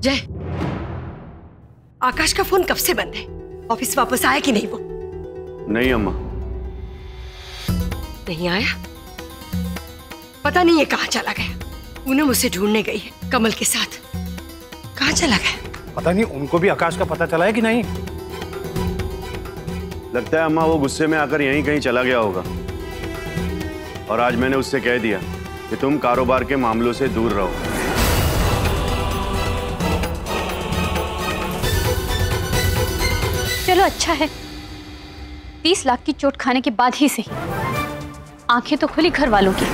जय, आकाश का फोन कब से बंद है? ऑफिस वापस आया कि नहीं वो? नहीं अम्मा। नहीं आया? पता नहीं ये कहाँ चला गया। पूनम उसे ढूंढने गई है कमल के साथ। कहाँ चला गया? पता नहीं, उनको भी आकाश का पता चला है कि नहीं। लगता है अम्मा वो गुस्से में आकर यहीं कहीं चला गया होगा, और आज मैंने उससे कह दिया कि तुम कारोबार के मामलों से दूर रहो। चलो अच्छा है, 30 लाख की चोट खाने के बाद ही सही आंखें तो खुली घर वालों की,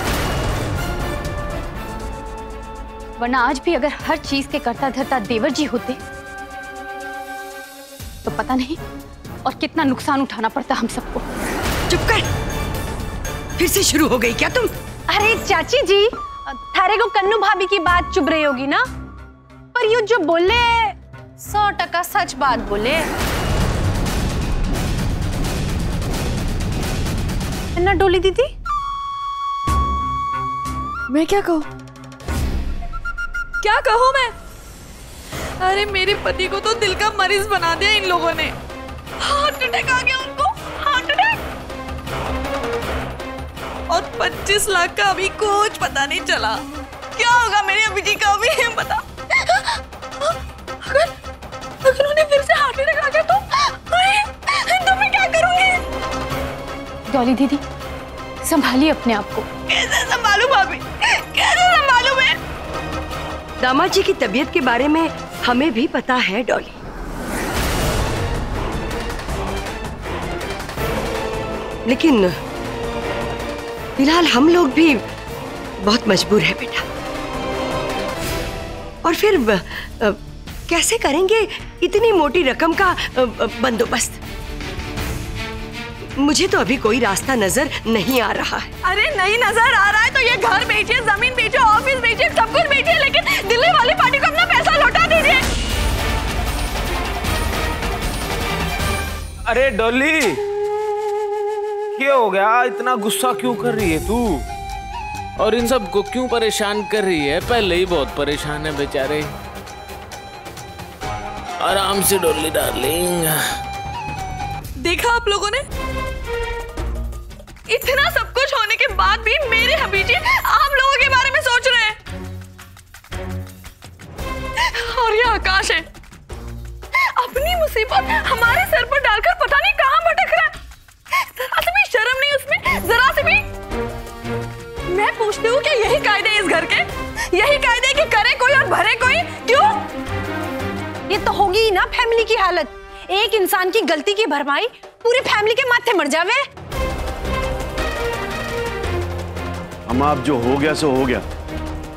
वरना आज भी अगर हर चीज के करता धरता देवर जी होते तो पता नहीं और कितना नुकसान उठाना पड़ता हम सबको। चुप कर, फिर से शुरू हो गई क्या तुम? अरे चाची जी, थारे को कन्नू भाभी की बात चुभ रही होगी ना, पर यू जो बोले 100% सच बात बोले है ना डोली दीदी? मैं क्या कहूँ? क्या कहूँ मैं? अरे मेरे पति को तो दिल का मरीज बना दिया इन लोगों ने। हार्ट अटैक आ गया उनको, हार्ट अटैक। और 25 लाख का अभी कुछ पता नहीं चला। क्या होगा मेरी अभी जी का अभी पता? अगर उन्हें फिर से हार्ट अटैक आ गया तो मैं क्या करूंगी? डॉली दीदी संभालिए अपने आप को। कैसे संभालूं भाभी, कैसे संभालूं मैं? दामाद जी की तबीयत के बारे में हमें भी पता है डॉली, लेकिन फिलहाल हम लोग भी बहुत मजबूर है बेटा। और फिर कैसे करेंगे इतनी मोटी रकम का बंदोबस्त? मुझे तो अभी कोई रास्ता नजर नहीं आ रहा है। अरे नहीं नजर आ रहा है तो ये घर बेचिए, जमीन बेचिए, ऑफिस बेचिए, सब कुछ बेचिए, लेकिन दिल्ली वाली पार्टी को अपना पैसा लौटा दीजिए। अरे डॉली, क्या हो गया? इतना गुस्सा क्यों कर रही है तू? और इन सब को क्यों परेशान कर रही है? पहले ही बहुत परेशान है बेचारे। आराम से डॉली डार्लिंग। देखा आप लोगों ने, इतना सब कुछ होने के बाद भी मेरे हबीजी आप लोगों के बारे में सोच रहे हैं। और ये आकाश है, अपनी मुसीबत हमारे सर पर डालकर पता नहीं कहां भटक रहा है। जरा से भी शर्म नहीं उसमें, जरा से भी। मैं पूछती हूँ कि यही कायदे इस घर के, यही कायदे कि करे कोई और भरे कोई? क्यों? ये तो होगी ही ना फैमिली की हालत। एक इंसान की गलती की भरपाई पूरी फैमिली के माथे मर जावे। अम्मा अब जो हो गया सो हो गया,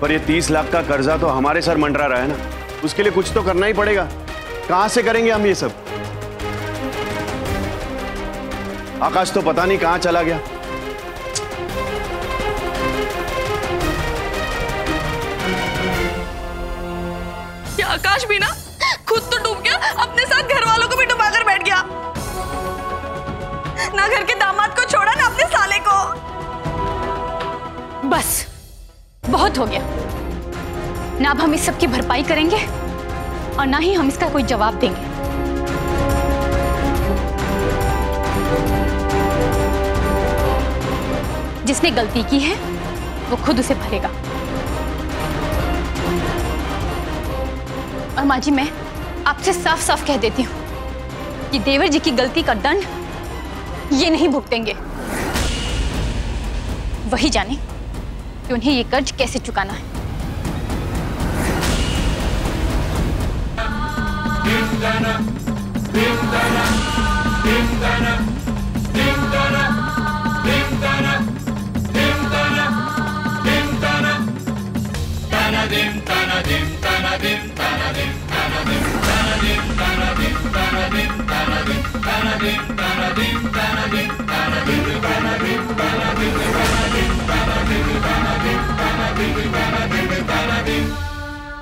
पर ये 30 लाख का कर्जा तो हमारे सर मंडरा रहा है ना, उसके लिए कुछ तो करना ही पड़ेगा। कहां से करेंगे हम ये सब? आकाश तो पता नहीं कहां चला गया। ये आकाश भी ना खुद तो डूब गया, अपने साथ घर वालों को भी डुबा कर बैठ गया। ना घर के दामाद को छोड़ा, ना अपने साले को। बस बहुत हो गया ना। अब हम इस सब की भरपाई करेंगे और ना ही हम इसका कोई जवाब देंगे। जिसने गलती की है वो खुद उसे भरेगा। और माँ जी, मैं आपसे साफ साफ कह देती हूं कि देवर जी की गलती का दंड ये नहीं भुगतेंगे। वही जाने कि उन्हें ये कर्ज कैसे चुकाना है।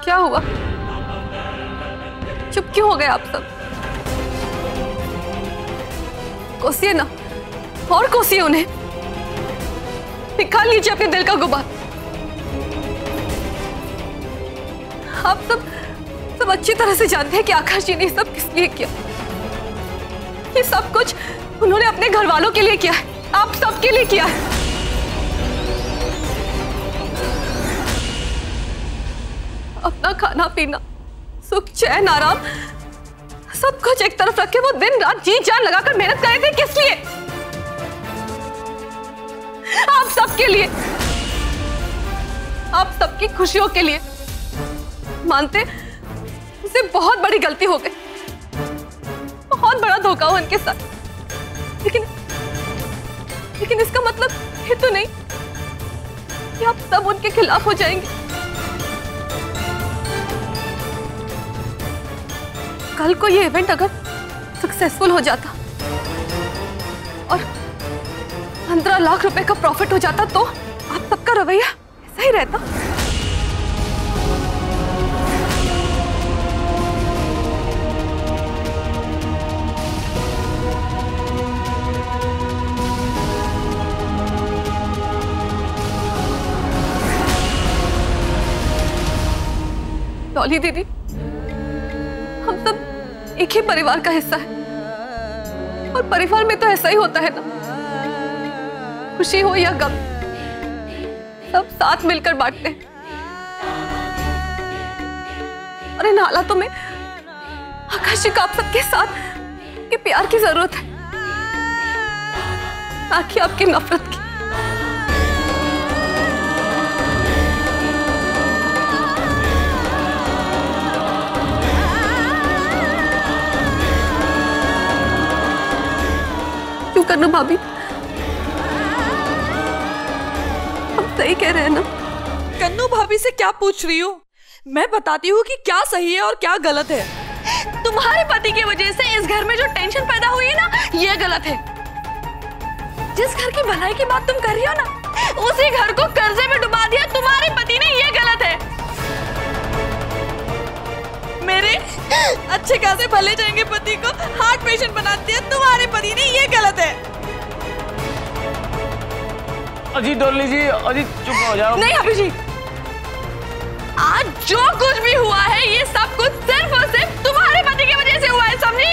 क्या हुआ? चुप क्यों हो गए आप सब? कोसिए ना, और कोसिए उन्हें। निकाल लीजिए अपने दिल का गुबार। आप सब हम अच्छी तरह से जानते हैं कि आकाश जी ने सब किस लिए किया। ये सब कुछ उन्होंने अपने घर वालों के लिए किया है, आप सबके लिए किया है। अपना खाना पीना, सुख चैन आराम सब कुछ एक तरफ रखे वो दिन रात जी जान लगाकर मेहनत कर रहे थे। किस लिए? आप सबके लिए, आप सबकी खुशियों के लिए। मानते मुझसे बहुत बड़ी गलती हो गई, बहुत बड़ा धोखा हुआ उनके साथ, लेकिन इसका मतलब ये तो नहीं कि आप सब उनके खिलाफ हो जाएंगे। कल को ये इवेंट अगर सक्सेसफुल हो जाता और 15 लाख रुपए का प्रॉफिट हो जाता तो आप सबका रवैया ऐसा ही रहता। डॉली दीदी, हम सब एक ही परिवार का हिस्सा है और परिवार में तो ऐसा ही होता है ना, खुशी हो या गम सब साथ मिलकर बांटते हैं। और इन हालातों में आकाश जी को आप सबके साथ के प्यार की जरूरत है, ना कि आपकी नफरत की। क्यों कन्नू भाभी, हम सही कह रहे हैं ना? कन्नू भाभी से क्या पूछ रही हो? मैं बताती हूँ कि क्या सही है और क्या गलत है। तुम्हारे पति की वजह से इस घर में जो टेंशन पैदा हुई है ना, ये गलत है। जिस घर की भलाई की बात तुम कर रही हो ना, उसी घर को कर्जे में डुबा दिया तुम्हारे पति ने, ये गलत है। मेरे अच्छे खासे भले जाएंगे पति को हार्ट पेशेंट बना दिया तुम्हारे पति ने, ये गलत है। अजी डॉली जी, अजी चुप हो जाओ। नहीं अभी जी, आज जो कुछ भी हुआ है ये सब कुछ सिर्फ और सिर्फ तुम्हारे पति की वजह से हुआ है, समझी?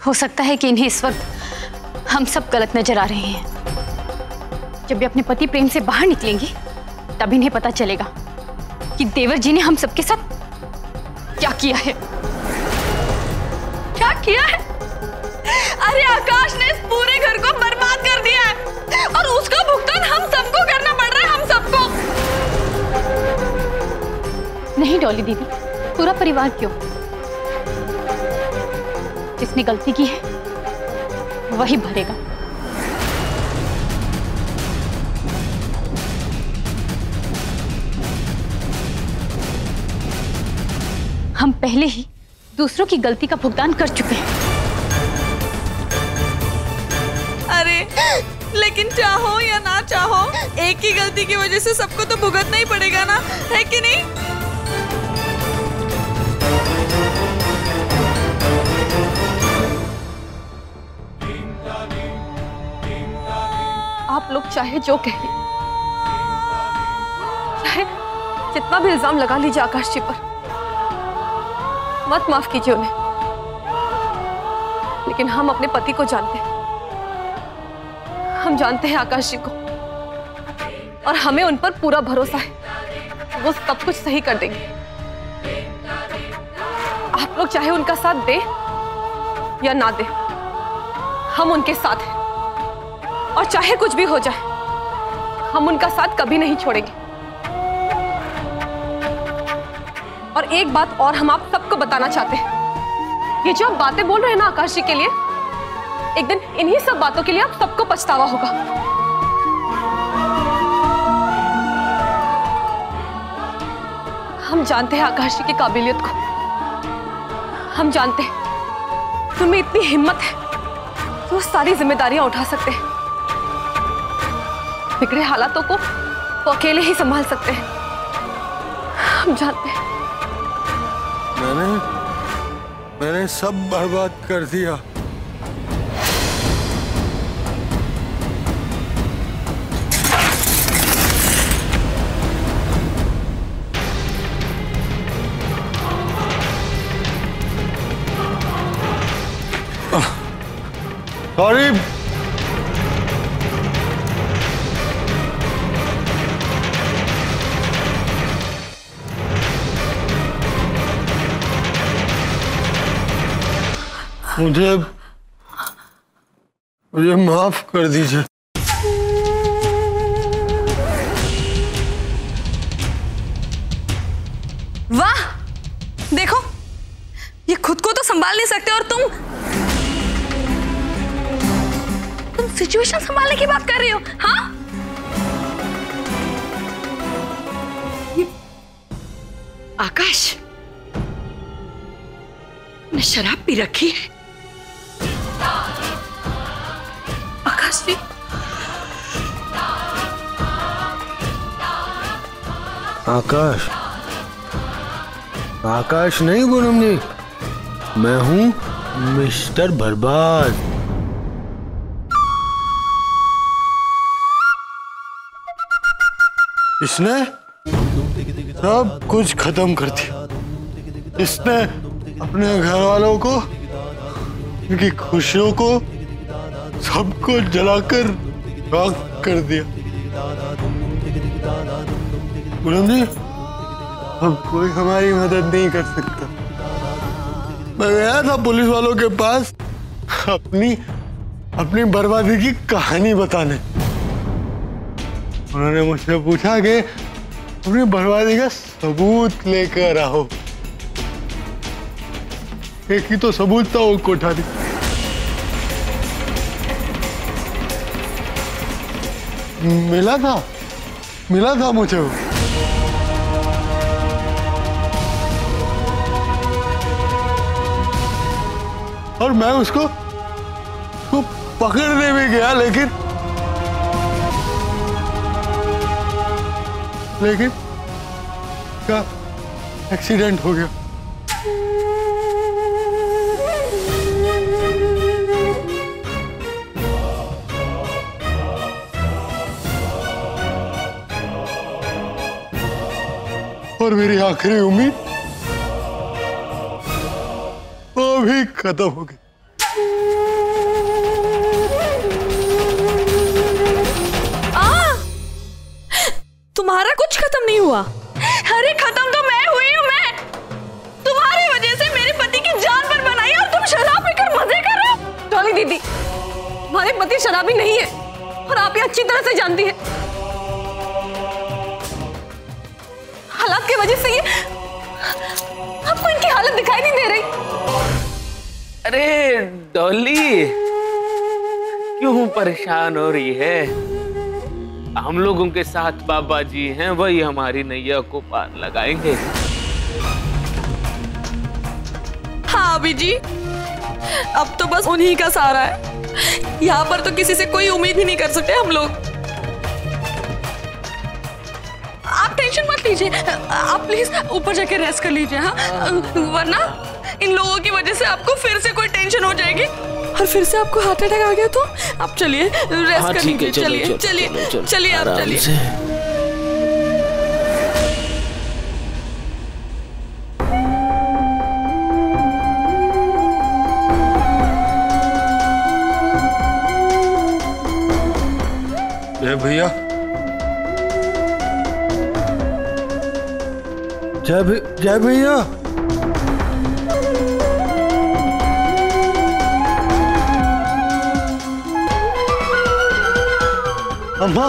हो सकता है कि इन्हें इस वक्त हम सब गलत नजर आ रहे हैं। जब ये अपने पति प्रेम से बाहर निकलेंगी तब इन्हें पता चलेगा कि देवर जी ने हम सबके साथ क्या किया है। क्या किया है? अरे आकाश ने इस पूरे घर को बर्बाद कर दिया है और उसका भुगतान हम सबको करना पड़ रहा है, हम सबको। नहीं डॉली दीदी, पूरा परिवार क्यों? जिसने गलती की है वही भरेगा। हम पहले ही दूसरों की गलती का भुगतान कर चुके हैं। अरे लेकिन चाहो या ना चाहो एक ही गलती की वजह से सबको तो भुगतना ही पड़ेगा ना, है कि नहीं? आप लोग चाहे जो कहिए, चाहे जितना भी इल्जाम लगा लीजिए आकाश जी पर, मत माफ कीजिए उन्हें, लेकिन हम अपने पति को जानते हैं। हम जानते हैं आकाश जी को और हमें उन पर पूरा भरोसा है, वो सब कुछ सही कर देंगे। आप लोग चाहे उनका साथ दे या ना दे, हम उनके साथ हैं और चाहे कुछ भी हो जाए हम उनका साथ कभी नहीं छोड़ेंगे। और एक बात और हम आप सबको बताना चाहते हैं, ये जो आप बातें बोल रहे हैं ना आकाश जी के लिए, एक दिन इन्हीं सब बातों के लिए आप सबको पछतावा होगा। हम जानते हैं आकाश जी की काबिलियत को, हम जानते हैं तुम्हें इतनी हिम्मत है तो सारी जिम्मेदारियां उठा सकते हैं, बिगड़े हालातों को वो अकेले ही संभाल सकते हैं। हम जानते हैं मैंने सब बर्बाद कर दिया। सॉरी। मुझे माफ कर दीजिए। वाह, देखो ये खुद को तो संभाल नहीं सकते और तुम सिचुएशन संभालने की बात कर रही हो। हाँ, आकाश ने शराब पी रखी है। आकाश जी, आकाश नहीं पूनम जी, मैं हूं मिस्टर बर्बाद। इसने सब कुछ खत्म कर दिया। इसने अपने घर वालों को, उनकी खुशियों को, सबको जलाकर राख कर दिया। पूनम जी, अब कोई हमारी मदद नहीं कर सकता। मैं गया था पुलिस वालों के पास अपनी बर्बादी की कहानी बताने। उन्होंने मुझसे पूछा कि अपनी बर्बादी का सबूत लेकर आओ। एक ही तो सबूत था, वो कोठारी। मिला था मुझे वो। और मैं उसको पकड़ने भी गया, लेकिन क्या एक्सीडेंट हो गया। और मेरी आखिरी उम्मीद वो भी खत्म हो गई। तुम्हारा कुछ खत्म नहीं हुआ। अरे खत्म तो मैं हुई हूँ। मैं तुम्हारी वजह से मेरे पति की जान पर बनाई और तुम शराब पीकर मजे कर रहे हो। डॉली दीदी, हमारे पति शराबी नहीं है और आप ये अच्छी तरह से जानती हैं। हालात की वजह से ये आपको इनकी हालत दिखाई नहीं दे रही। अरे डॉली, क्यों परेशान हो रही है? हम लोगों के साथ बाबा जी हैं, वही हमारी नैया को पार लगाएंगे। हाँ अभी जी, अब तो बस उन्हीं का सहारा है। यहाँ पर तो किसी से कोई उम्मीद ही नहीं कर सकते हम लोग। आप टेंशन मत लीजिए, आप प्लीज ऊपर जाके रेस्ट कर लीजिए। हाँ, वरना इन लोगों की वजह से आपको फिर से कोई टेंशन हो जाएगी और फिर से आपको हार्ट अटैक आ गया तो आप चलिए रेस्ट कर लीजिए। चलिए आप चलिए। जय भैया, जय भैया। अम्मा,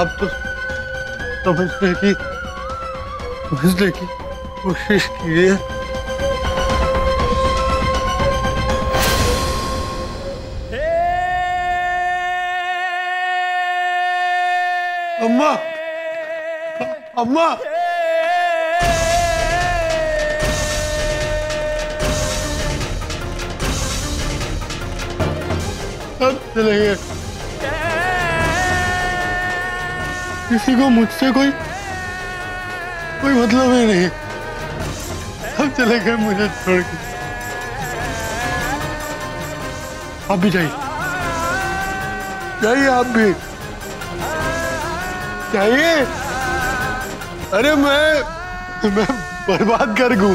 आप तो समझने की कोशिश कीजिए। अम्मा, अम्मा, सब चले गए, किसी को मुझसे कोई मतलब ही नहीं। सब चले गए मुझे छोड़ के। आप भी जाइए, आप भी जाइए। अरे मैं बर्बाद कर दूं,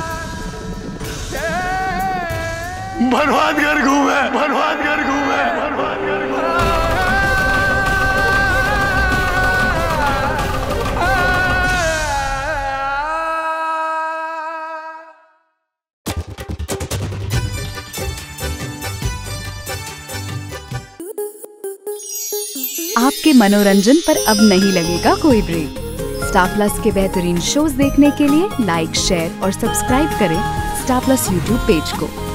बर्बाद कर दूं मैं। आपके मनोरंजन पर अब नहीं लगेगा कोई ब्रेक। स्टार प्लस के बेहतरीन शोज देखने के लिए लाइक, शेयर और सब्सक्राइब करें स्टार प्लस यूट्यूब पेज को।